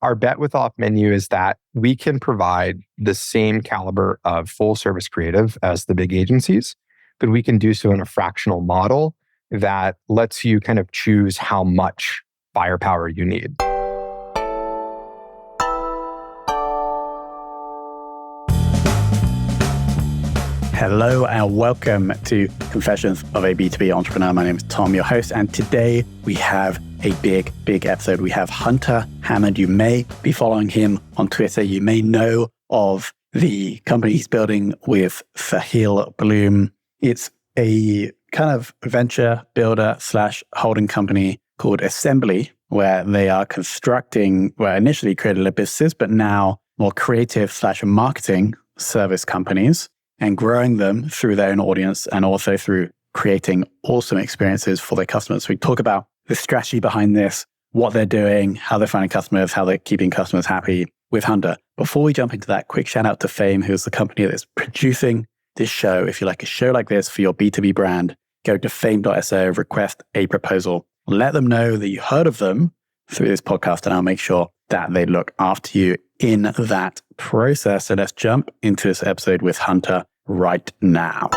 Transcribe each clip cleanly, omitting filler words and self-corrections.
our bet with Off Menu is that we can provide the same caliber of full service creative as the big agencies, but we can do so in a fractional model that lets you kind of choose how much firepower you need. Hello and welcome to Confessions of a B2B Entrepreneur. My name is Tom, your host, and today we have a big episode. We have Hunter Hammond. You may be following him on Twitter. You may know of the company he's building with Sahil Bloom. It's a kind of venture builder / holding company called Assembly, where they are constructing, well, initially created a business, but now more creative / marketing service companies, and growing them through their own audience and also through creating awesome experiences for their customers. We talk about the strategy behind this, what they're doing, how they're finding customers, how they're keeping customers happy with Hunter. Before we jump into that, quick shout out to Fame, who's the company that's producing this show. If you like a show like this for your B2B brand, go to fame.so, request a proposal. Let them know that you heard of them through this podcast, and I'll make sure that they look after you in that process. So let's jump into this episode with Hunter right now.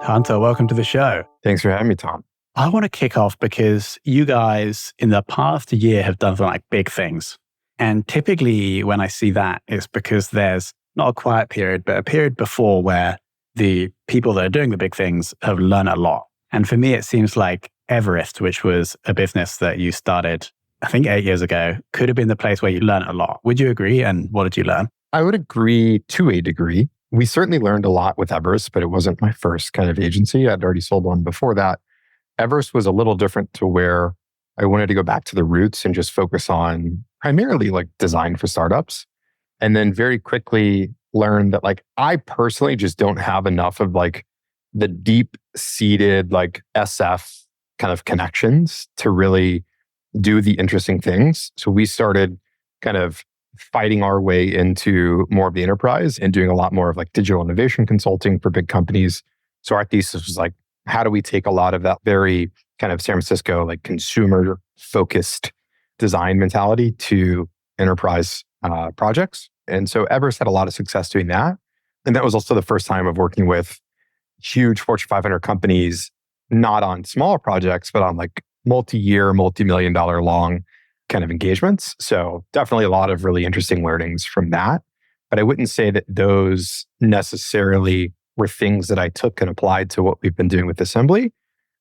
Hunter, welcome to the show. Thanks for having me, Tom. I want to kick off because you guys in the past year have done some like big things. And typically when I see that, it's because there's not a quiet period, but a period before where the people that are doing the big things have learned a lot. And for me, it seems like Everest, which was a business that you started, I think 8 years ago, could have been the place where you learned a lot. Would you agree? And what did you learn? I would agree to a degree. We certainly learned a lot with Everest, but it wasn't my first kind of agency. I'd already sold one before that. Everest was a little different to where I wanted to go back to the roots and just focus on primarily like design for startups. And then very quickly learned that like I personally just don't have enough of like the deep seated like SF kind of connections to really do the interesting things. So we started kind of fighting our way into more of the enterprise and doing a lot more of like digital innovation consulting for big companies. So our thesis was like, how do we take a lot of that very kind of San Francisco, like consumer focused design mentality to enterprise projects? And so Everest had a lot of success doing that. And that was also the first time of working with huge Fortune 500 companies, not on smaller projects, but on like multi-year, multi-million-dollar long kind of engagements. So definitely a lot of really interesting learnings from that. But I wouldn't say that those necessarily were things that I took and applied to what we've been doing with Assembly.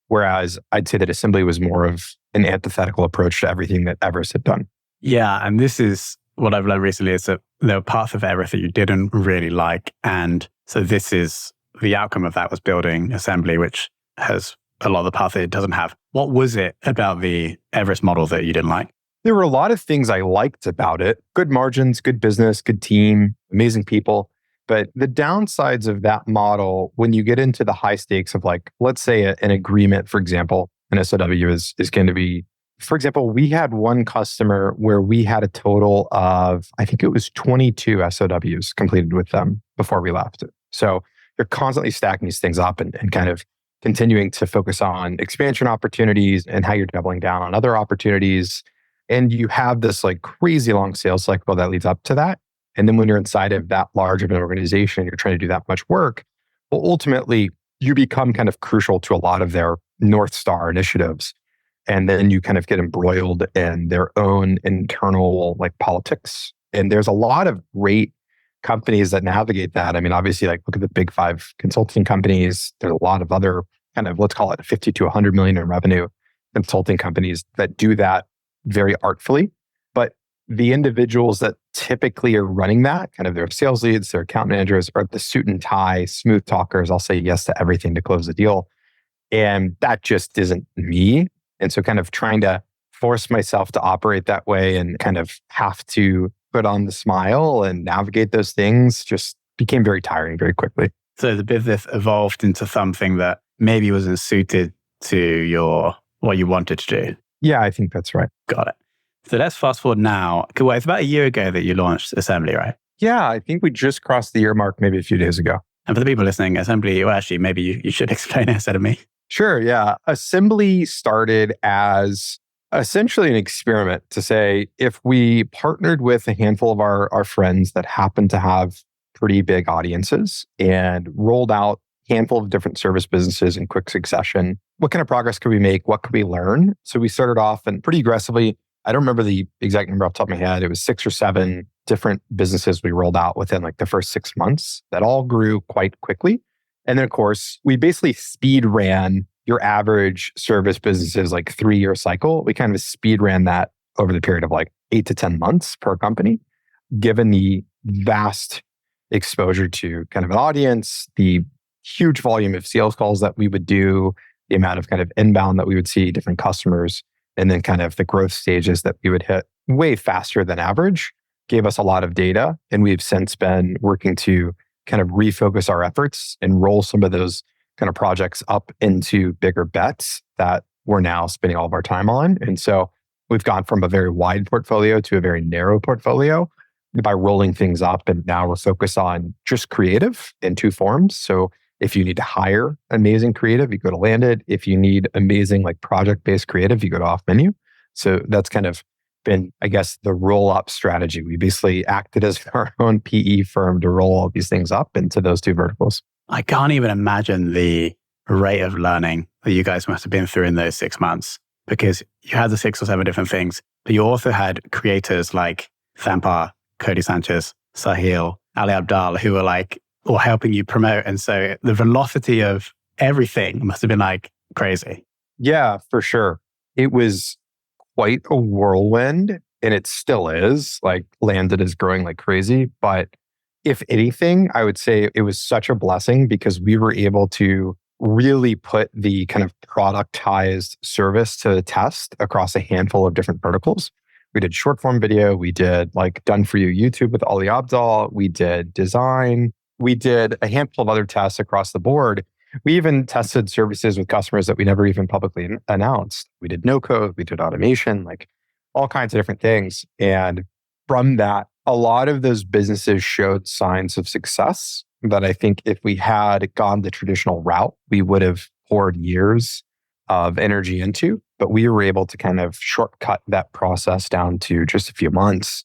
Whereas I'd say that Assembly was more of an antithetical approach to everything that Everest had done. Yeah. And this is what I've learned recently is that there were parts of Everest that you didn't really like. And so this is the outcome of that was building Assembly, which has a lot of the parts that it doesn't have. What was it about the Everest model that you didn't like? There were a lot of things I liked about it. Good margins, good business, good team, amazing people. But the downsides of that model, when you get into the high stakes of like, let's say an agreement, for example, an SOW is going to be, for example, we had one customer where we had a total of, I think it was 22 SOWs completed with them before we left. So you're constantly stacking these things up and kind of continuing to focus on expansion opportunities and how you're doubling down on other opportunities. And you have this like crazy long sales cycle that leads up to that. And then when you're inside of that large of an organization, you're trying to do that much work. Well, ultimately, you become kind of crucial to a lot of their North Star initiatives. And then you kind of get embroiled in their own internal like politics. And there's a lot of great companies that navigate that. I mean, obviously, like look at the big 5 consulting companies. There's a lot of other kind of, let's call it 50 to 100 million in revenue consulting companies that do that very artfully. But the individuals that typically are running that, kind of their sales leads, their account managers, are the suit and tie, smooth talkers. I'll say yes to everything to close the deal. And that just isn't me. And so kind of trying to force myself to operate that way and kind of have to put on the smile and navigate those things just became very tiring very quickly. So the business evolved into something that maybe wasn't suited to what you wanted to do. Yeah, I think that's right. Got it. So let's fast forward now. Well, it's about a year ago that you launched Assembly, right? Yeah, I think we just crossed the year mark maybe a few days ago. And for the people listening, Assembly, well, actually, maybe you should explain it instead of me. Sure, yeah. Assembly started as essentially an experiment to say if we partnered with a handful of our friends that happen to have pretty big audiences and rolled out a handful of different service businesses in quick succession, what kind of progress could we make? What could we learn? So we started off and pretty aggressively, I don't remember the exact number off the top of my head. It was 6 or 7 different businesses we rolled out within like the first 6 months that all grew quite quickly. And then of course, we basically speed ran your average service business's like 3-year cycle. We kind of speed ran that over the period of like 8 to 10 months per company, given the vast exposure to kind of an audience, the huge volume of sales calls that we would do, the amount of kind of inbound that we would see different customers, and then kind of the growth stages that we would hit way faster than average, gave us a lot of data. And we've since been working to kind of refocus our efforts and roll some of those kind of projects up into bigger bets that we're now spending all of our time on. And so we've gone from a very wide portfolio to a very narrow portfolio by rolling things up. And now we're focused on just creative in 2 forms. So if you need to hire amazing creative, you go to Landed. If you need amazing like project-based creative, you go to Off Menu. So that's kind of been, I guess, the roll-up strategy. We basically acted as our own PE firm to roll all these things up into those 2 verticals. I can't even imagine the rate of learning that you guys must have been through in those 6 months, because you had the 6 or 7 different things, but you also had creators like Thampar, Cody Sanchez, Sahil, Ali Abdal, who were like, or helping you promote. And so the velocity of everything must have been like crazy. Yeah, for sure. It was quite a whirlwind, and it still is. Like Landed is growing like crazy. But if anything, I would say it was such a blessing because we were able to really put the kind of productized service to the test across a handful of different verticals. We did short form video. We did like done for you YouTube with Ali Abdal. We did design. We did a handful of other tests across the board. We even tested services with customers that we never even publicly announced. We did no code. We did automation, like all kinds of different things. And from that, a lot of those businesses showed signs of success that I think if we had gone the traditional route, we would have poured years of energy into. But we were able to kind of shortcut that process down to just a few months,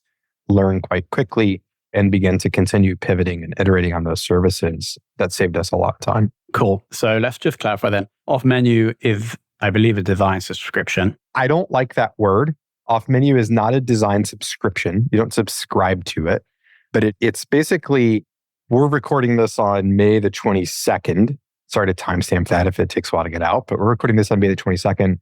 learn quite quickly, and begin to continue pivoting and iterating on those services. That saved us a lot of time. Cool. So let's just clarify then. Off Menu is, I believe, a design subscription. I don't like that word. Off Menu is not a design subscription. You don't subscribe to it. But it's basically, we're recording this on May the 22nd. Sorry to timestamp that if it takes a while to get out, but we're recording this on May the 22nd.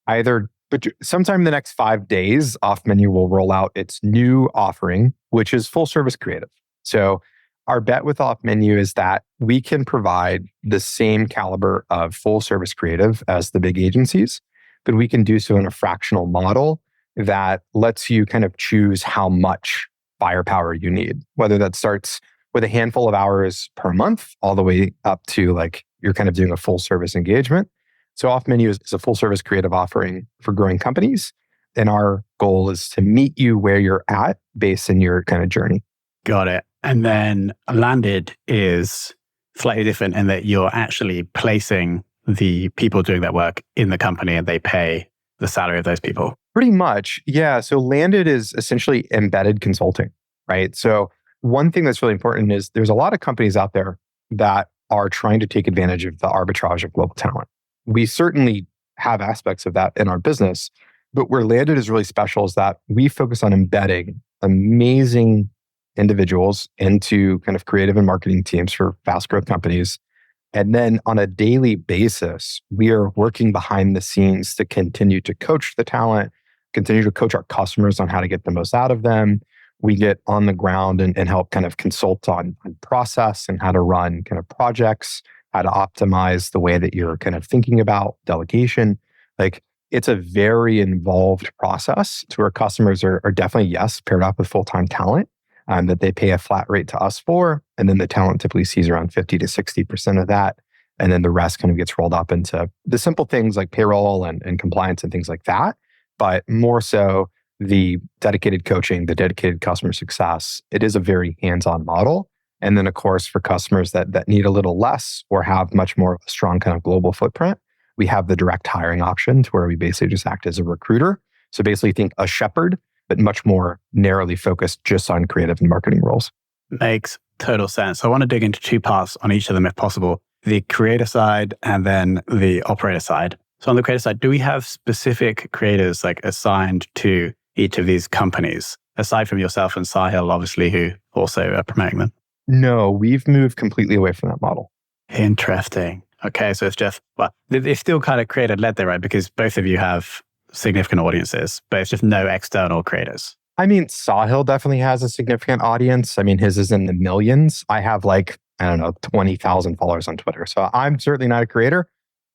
But sometime in the next 5 days, Off Menu will roll out its new offering, which is full service creative. So our bet with Off Menu is that we can provide the same caliber of full service creative as the big agencies, but we can do so in a fractional model that lets you kind of choose how much firepower you need, whether that starts with a handful of hours per month, all the way up to like you're kind of doing a full service engagement. So Off Menu is a full service creative offering for growing companies. And our goal is to meet you where you're at based on your kind of journey. Got it. And then Landed is slightly different in that you're actually placing the people doing that work in the company and they pay the salary of those people. Pretty much. Yeah. So Landed is essentially embedded consulting, right? So one thing that's really important is there's a lot of companies out there that are trying to take advantage of the arbitrage of global talent. We certainly have aspects of that in our business, but where Landed is really special is that we focus on embedding amazing individuals into kind of creative and marketing teams for fast growth companies. And then on a daily basis, we are working behind the scenes to continue to coach the talent, continue to coach our customers on how to get the most out of them. We get on the ground and help kind of consult on process and how to run kind of projects, how to optimize the way that you're kind of thinking about delegation. Like it's a very involved process to where customers are definitely, yes, paired up with full-time talent that they pay a flat rate to us for. And then the talent typically sees around 50 to 60% of that. And then the rest kind of gets rolled up into the simple things like payroll and compliance and things like that. But more so the dedicated coaching, the dedicated customer success, it is a very hands-on model. And then, of course, for customers that need a little less or have much more strong kind of global footprint, we have the direct hiring option to where we basically just act as a recruiter So basically think a shepherd, but much more narrowly focused just on creative and marketing roles. Makes total sense. So I want to dig into two parts on each of them if possible, the creator side and then the operator side. So on the creator side, do we have specific creators like assigned to each of these companies, aside from yourself and Sahil, obviously, who also are promoting them? No, we've moved completely away from that model. Interesting. Okay, so it's just, well, it's still kind of creator led there, right? Because both of you have significant audiences, but it's just no external creators. I mean, Sahil definitely has a significant audience. I mean, his is in the millions. I have 20,000 followers on Twitter. So I'm certainly not a creator.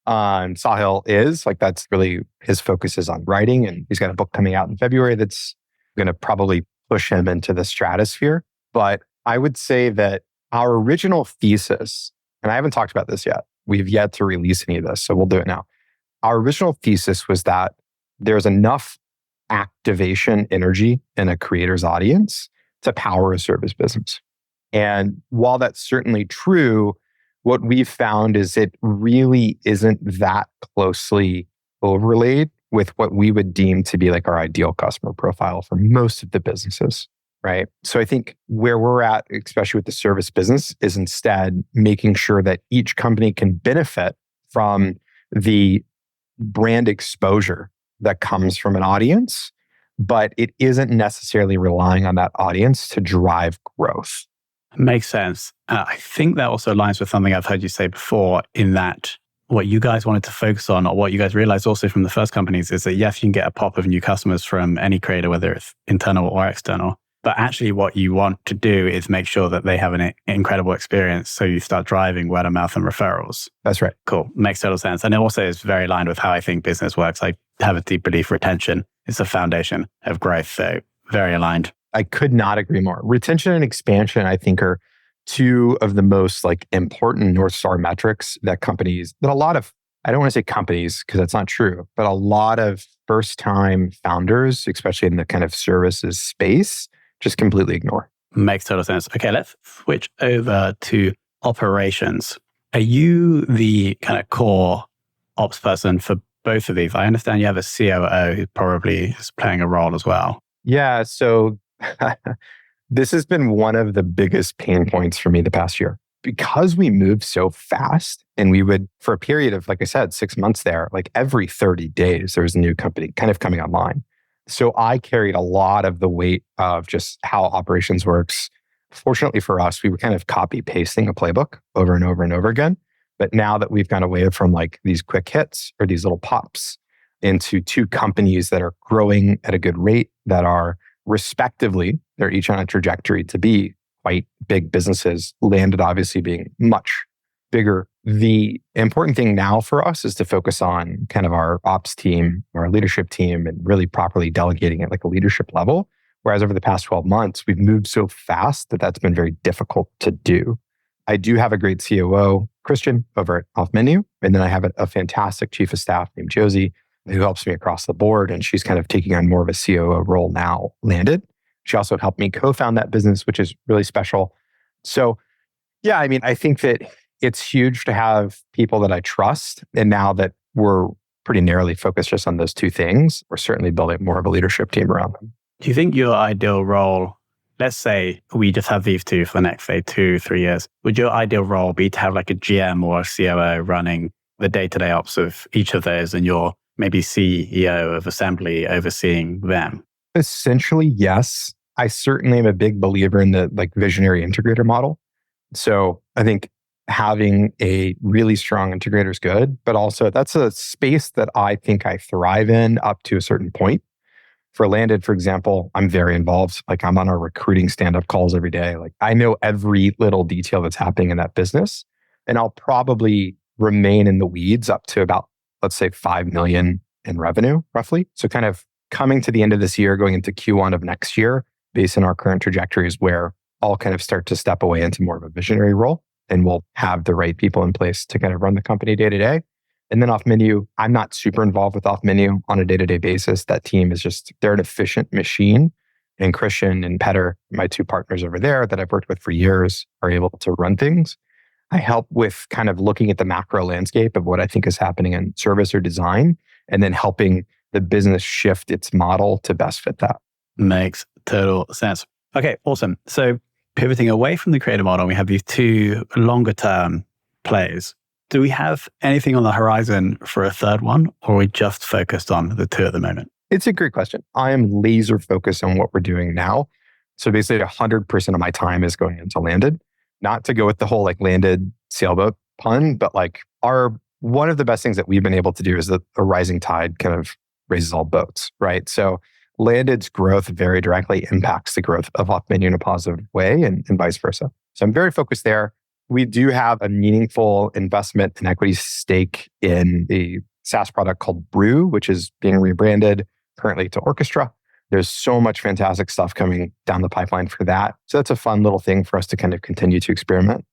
Sahil is that's really his focus is on writing. And he's got a book coming out in February that's going to probably push him into the stratosphere. But I would say that our original thesis, and I haven't talked about this yet, we've yet to release any of this, so we'll do it now. Our original thesis was that there's enough activation energy in a creator's audience to power a service business. And while that's certainly true, what we've found is it really isn't that closely overlaid with what we would deem to be our ideal customer profile for most of the businesses, right? So I think where we're at, especially with the service business, is instead making sure that each company can benefit from the brand exposure that comes from an audience, but it isn't necessarily relying on that audience to drive growth. Makes sense. I think that also aligns with something I've heard you say before, in that what you guys wanted to focus on, or what you guys realized also from the first companies, is that yes, you can get a pop of new customers from any creator, whether it's internal or external. But actually what you want to do is make sure that they have an incredible experience. So you start driving word of mouth and referrals. That's right. Cool. Makes total sense. And it also is very aligned with how I think business works. I have a deep belief retention is the foundation of growth. So very aligned. I could not agree more. Retention and expansion, I think, are two of the most important North Star metrics that a lot of, I don't want to say companies because that's not true, but a lot of first-time founders, especially in the kind of services space, just completely ignore. Makes total sense. Okay, let's switch over to operations. Are you the kind of core ops person for both of these? I understand you have a COO who probably is playing a role as well. Yeah, so this has been one of the biggest pain points for me the past year. Because we moved so fast and we would, for a period of, like I said, 6 months there, every 30 days, there was a new company kind of coming online. So I carried a lot of the weight of just how operations works. Fortunately for us, we were kind of copy pasting a playbook over and over and over again. But now that we've gone away from these quick hits or these little pops into two companies that are growing at a good rate, that are respectively, they're each on a trajectory to be quite big businesses, Landed obviously being much bigger. The important thing now for us is to focus on kind of our ops team, our leadership team, and really properly delegating at a leadership level. Whereas over the past 12 months, we've moved so fast that that's been very difficult to do. I do have a great COO, Christian, over at Off Menu. And then I have a fantastic chief of staff named Josie, who helps me across the board. And she's kind of taking on more of a COO role now, Landed. She also helped me co-found that business, which is really special. So yeah, I mean, I think that it's huge to have people that I trust. And now that we're pretty narrowly focused just on those two things, we're certainly building more of a leadership team around them. Do you think your ideal role, let's say we just have these two for the next, say, 2-3 years, would your ideal role be to have a GM or a COO running the day-to-day ops of each of those, and you're maybe CEO of Assembly overseeing them? Essentially, yes. I certainly am a big believer in the visionary integrator model. So I think having a really strong integrator is good, but also that's a space that I think I thrive in up to a certain point. For Landed, for example, I'm very involved. I'm on our recruiting stand-up calls every day. I know every little detail that's happening in that business. And I'll probably remain in the weeds up to about, let's say, 5 million in revenue, roughly. So kind of coming to the end of this year, going into Q1 of next year, based on our current trajectories, where I'll kind of start to step away into more of a visionary role. And we'll have the right people in place to kind of run the company day to day. And then Off Menu, I'm not super involved with Off Menu on a day-to-day basis. That team is they're an efficient machine. And Christian and Petter, my two partners over there that I've worked with for years, are able to run things. I help with kind of looking at the macro landscape of what I think is happening in service or design, and then helping the business shift its model to best fit that. Makes total sense. Okay, awesome. So pivoting away from the creator model, we have these two longer term plays. Do we have anything on the horizon for a third one, or are we just focused on the two at the moment? It's a great question. I am laser focused on what we're doing now. So basically 100% of my time is going into Landed. Not to go with the whole like landed sailboat pun, but like one of the best things that we've been able to do is that a rising tide kind of raises all boats, right? So Landed's growth very directly impacts the growth of off menu in a positive way and vice versa. So I'm very focused there. We do have a meaningful investment and equity stake in the SaaS product called Brew, which is being rebranded currently to Orchestra. There's so much fantastic stuff coming down the pipeline for that. So that's a fun little thing for us to kind of continue to experiment.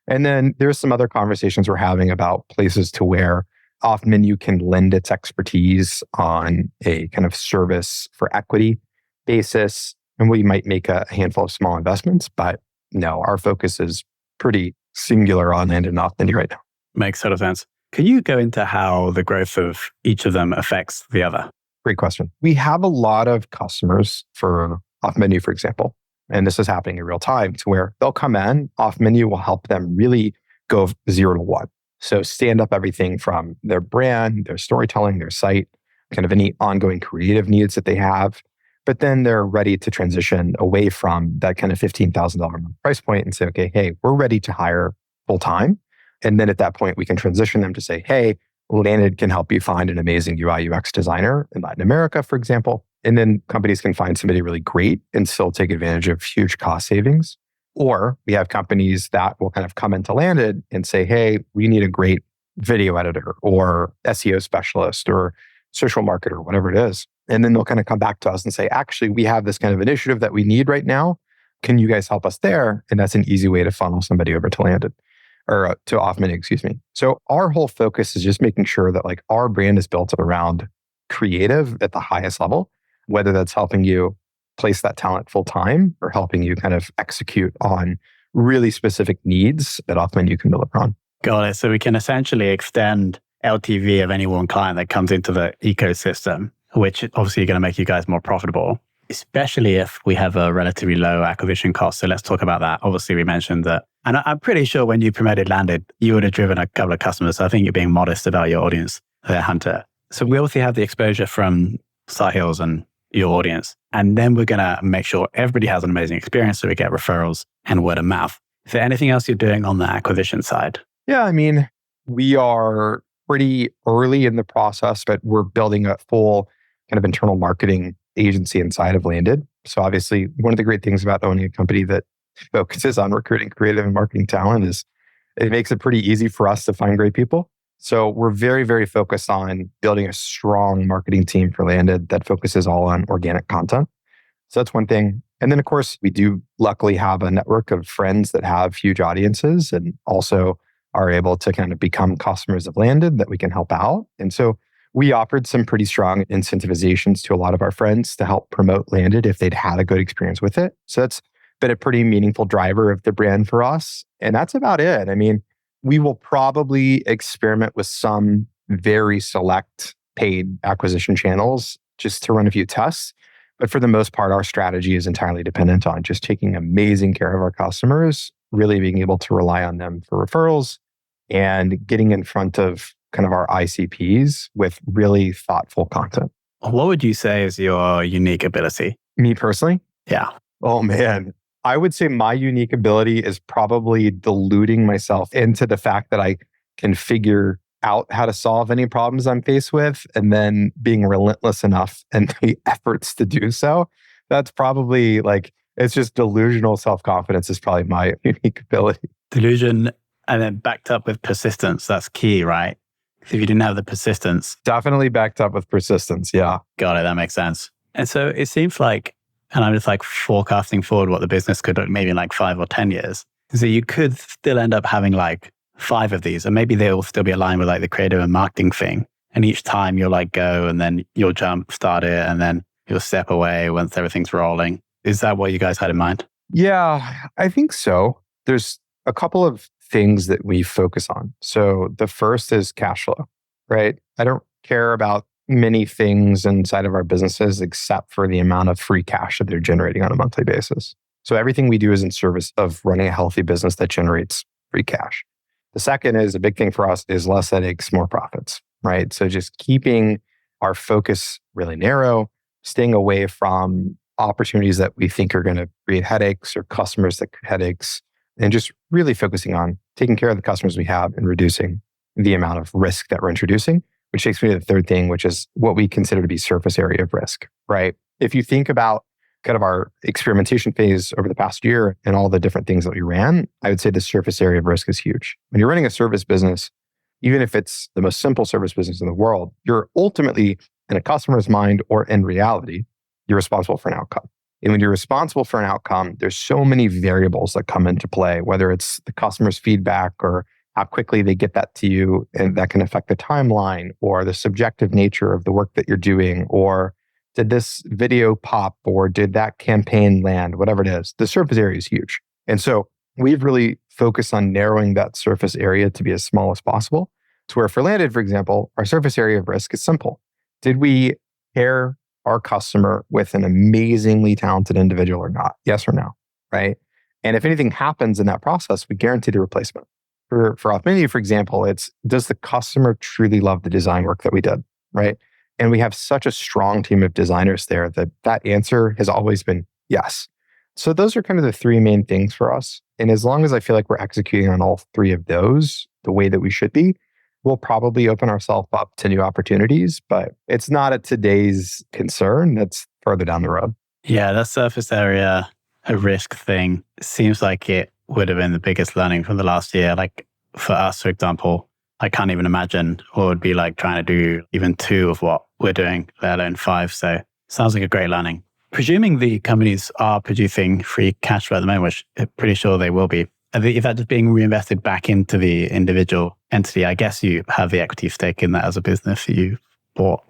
And then there's some other conversations we're having about places to where off menu can lend its expertise on a kind of service for equity basis. And we might make a handful of small investments, but no, our focus is pretty singular on Landed and off menu right now. Makes total sense. Can you go into how the growth of each of them affects the other? Great question. We have a lot of customers for off menu, for example, and this is happening in real time to where they'll come in, off menu will help them really go 0 to 1. So stand up everything from their brand, their storytelling, their site, kind of any ongoing creative needs that they have. But then they're ready to transition away from that kind of $15,000 price point and say, okay, hey, we're ready to hire full time. And then at that point, we can transition them to say, hey, Landed can help you find an amazing UI UX designer in Latin America, for example. And then companies can find somebody really great and still take advantage of huge cost savings. Or we have companies that will kind of come into Landed and say, hey, we need a great video editor or SEO specialist or social marketer, whatever it is. And then they'll kind of come back to us and say, actually, we have this kind of initiative that we need right now. Can you guys help us there? And that's an easy way to funnel somebody over to Landed. Or to off menu, excuse me. So our whole focus is just making sure that like our brand is built around creative at the highest level, whether that's helping you place that talent full time or helping you kind of execute on really specific needs that off menu can deliver on. Got it. So we can essentially extend LTV of any one client that comes into the ecosystem, which obviously are going to make you guys more profitable, especially if we have a relatively low acquisition cost. So let's talk about that. Obviously, we mentioned that. And I'm pretty sure when you promoted Landed, you would have driven a couple of customers. So I think you're being modest about your audience there, Hunter. So we obviously have the exposure from Sahils and your audience. And then we're going to make sure everybody has an amazing experience so we get referrals and word of mouth. Is there anything else you're doing on the acquisition side? Yeah, I mean, we are pretty early in the process, but we're building a full kind of internal marketing agency inside of Landed. So obviously, one of the great things about owning a company that focuses on recruiting creative and marketing talent is it makes it pretty easy for us to find great people. So we're very, very focused on building a strong marketing team for Landed that focuses all on organic content. So that's one thing. And then, of course, we do luckily have a network of friends that have huge audiences and also are able to kind of become customers of Landed that we can help out. And so we offered some pretty strong incentivizations to a lot of our friends to help promote Landed if they'd had a good experience with it. So that's been a pretty meaningful driver of the brand for us. And that's about it. I mean, we will probably experiment with some very select paid acquisition channels just to run a few tests. But for the most part, our strategy is entirely dependent on just taking amazing care of our customers, really being able to rely on them for referrals and getting in front of kind of our ICPs with really thoughtful content. What would you say is your unique ability? Me personally? Yeah. Oh man. I would say my unique ability is probably deluding myself into the fact that I can figure out how to solve any problems I'm faced with and then being relentless enough in the efforts to do so. That's probably like, it's just delusional self-confidence is probably my unique ability. Delusion and then backed up with persistence. That's key, right? If you didn't have the persistence. Definitely backed up with persistence. Yeah. Got it. That makes sense. And so it seems like, and I'm just like forecasting forward what the business could look maybe in like 5 or 10 years. So you could still end up having like 5 of these, and maybe they will still be aligned with like the creative and marketing thing. And each time you'll like go and then you'll jump, start it, and then you'll step away once everything's rolling. Is that what you guys had in mind? Yeah, I think so. There's a couple of things that we focus on. So the first is cash flow, right? I don't care about many things inside of our businesses except for the amount of free cash that they're generating on a monthly basis. So everything we do is in service of running a healthy business that generates free cash. The second is a big thing for us is less headaches, more profits, right? So just keeping our focus really narrow, staying away from opportunities that we think are going to create headaches or customers that create headaches, and just really focusing on taking care of the customers we have and reducing the amount of risk that we're introducing, which takes me to the third thing, which is what we consider to be surface area of risk, right? If you think about kind of our experimentation phase over the past year and all the different things that we ran, I would say the surface area of risk is huge. When you're running a service business, even if it's the most simple service business in the world, you're ultimately, in a customer's mind or in reality, you're responsible for an outcome. And when you're responsible for an outcome, there's so many variables that come into play, whether it's the customer's feedback or how quickly they get that to you, and that can affect the timeline or the subjective nature of the work that you're doing, or did this video pop, or did that campaign land, whatever it is. The surface area is huge. And so we've really focused on narrowing that surface area to be as small as possible, to where for Landed, for example, our surface area of risk is simple. Did we pair our customer with an amazingly talented individual or not? Yes or no, right? And if anything happens in that process, we guarantee the replacement. For Authentic, for example, it's, does the customer truly love the design work that we did, right? And we have such a strong team of designers there that that answer has always been yes. So those are kind of the three main things for us. And as long as I feel like we're executing on all three of those the way that we should be, we'll probably open ourselves up to new opportunities. But it's not at today's concern. That's further down the road. Yeah, that surface area, a risk thing, seems like it would have been the biggest learning from the last year. Like for us, for example, I can't even imagine what it would be like trying to do even 2 of what we're doing, let alone 5. So sounds like a great learning. Presuming the companies are producing free cash flow at the moment, which I'm pretty sure they will be, if that is being reinvested back into the individual entity, I guess you have the equity stake in that as a business that you bought.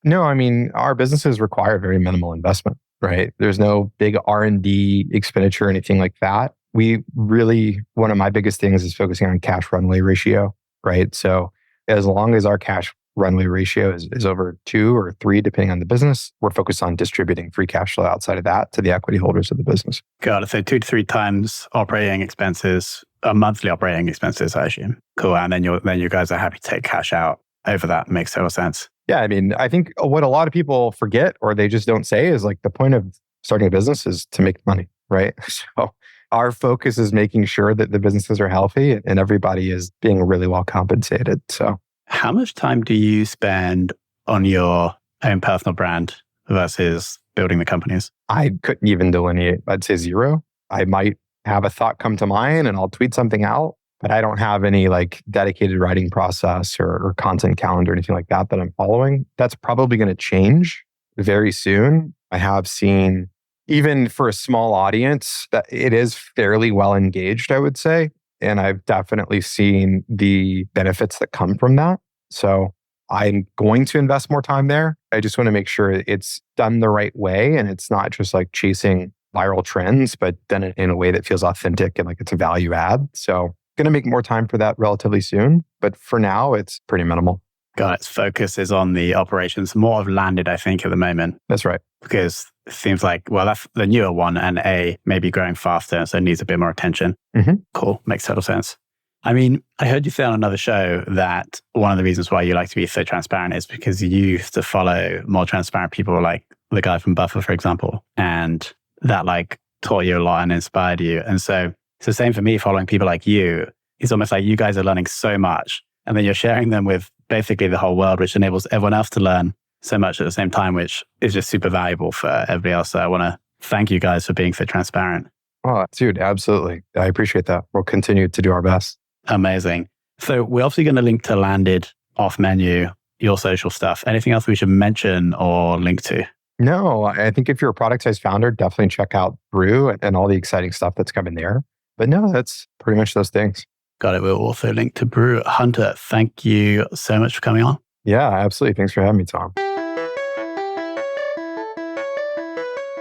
No, I mean, our businesses require very minimal investment, right? There's no big R&D expenditure or anything like that. We really, one of my biggest things is focusing on cash runway ratio, right? So as long as our cash runway ratio is over 2 or 3, depending on the business, we're focused on distributing free cash flow outside of that to the equity holders of the business. Got it. So 2 to 3 times operating expenses, monthly operating expenses, I assume. Cool. And then you guys are happy to take cash out over that. Makes total sense. Yeah. I mean, I think what a lot of people forget or they just don't say is like the point of starting a business is to make money, right? So our focus is making sure that the businesses are healthy and everybody is being really well compensated. So how much time do you spend on your own personal brand versus building the companies? I couldn't even delineate. I'd say 0. I might have a thought come to mind and I'll tweet something out, but I don't have any like dedicated writing process or content calendar or anything like that I'm following. That's probably going to change very soon. I have seen, even for a small audience, that it is fairly well engaged, I would say. And I've definitely seen the benefits that come from that. So I'm going to invest more time there. I just want to make sure it's done the right way and it's not just like chasing viral trends, but done it in a way that feels authentic and like it's a value add. So going to make more time for that relatively soon. But for now, it's pretty minimal. Got it. Focus is on the operations. More of Landed, I think, at the moment. That's right. Because it seems like, well, that's the newer one and maybe growing faster, so it needs a bit more attention. Mm-hmm. Cool. Makes total sense. I mean, I heard you say on another show that one of the reasons why you like to be so transparent is because you used to follow more transparent people like the guy from Buffer, for example, and that like taught you a lot and inspired you. And so it's the same for me following people like you. It's almost like you guys are learning so much and then you're sharing them with basically the whole world, which enables everyone else to learn so much at the same time, which is just super valuable for everybody else. So I want to thank you guys for being so transparent. Oh, dude, absolutely. I appreciate that. We'll continue to do our best. Amazing. So we're obviously going to link to Landed, Off Menu, your social stuff. Anything else we should mention or link to? No, I think if you're a productized founder, definitely check out Brew and all the exciting stuff that's coming there. But no, that's pretty much those things. Got it. We'll also link to Brew. Hunter, thank you so much for coming on. Yeah, absolutely. Thanks for having me, Tom.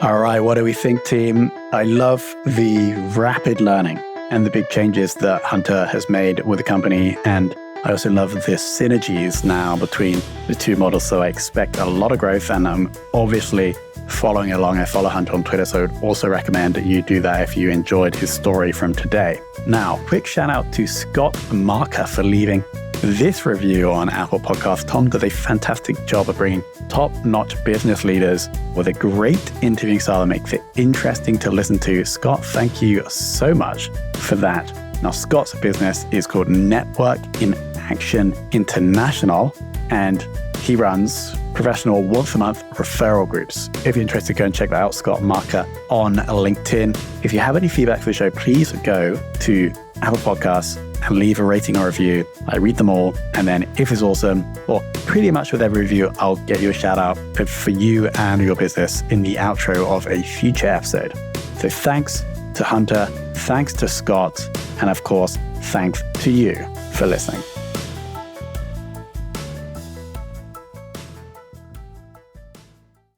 All right. What do we think, team? I love the rapid learning and the big changes that Hunter has made with the company. And I also love the synergies now between the two models. So I expect a lot of growth, and I'm obviously following along. I follow Hunter on Twitter, so I would also recommend that you do that if you enjoyed his story from today. Now, quick shout out to Scott Marker for leaving this review on Apple Podcasts. Tom does a fantastic job of bringing top-notch business leaders with a great interviewing style that makes it interesting to listen to. Scott, thank you so much for that. Now, Scott's business is called Network in Action International, and he runs professional once-a-month referral groups. If you're interested, go and check that out, Scott Marker on LinkedIn. If you have any feedback for the show, please go to Apple Podcasts and leave a rating or review. I read them all. And then if it's awesome, or pretty much with every review, I'll get you a shout out for you and your business in the outro of a future episode. So thanks to Hunter, thanks to Scott, and of course, thanks to you for listening.